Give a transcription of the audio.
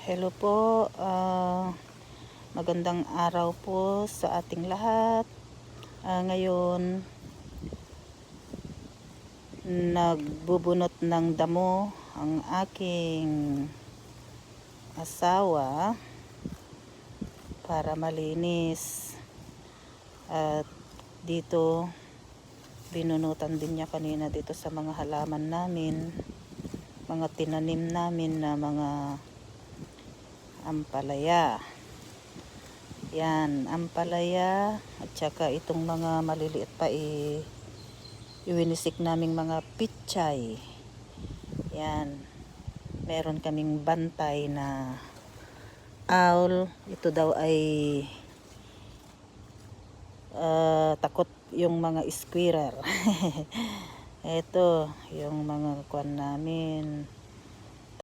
Hello po, magandang araw po sa ating lahat. Ngayon, nagbubunot ng damo ang aking asawa para malinis. At dito, binunutan din niya kanina dito sa mga halaman namin, mga tinanim namin na mga ampalaya. Yan, ampalaya at saka itong mga maliliit pa iwinisik naming mga pichay. Yan, meron kaming bantay na owl. Ito daw ay takot yung mga squirrel. Ito yung mga kwan namin.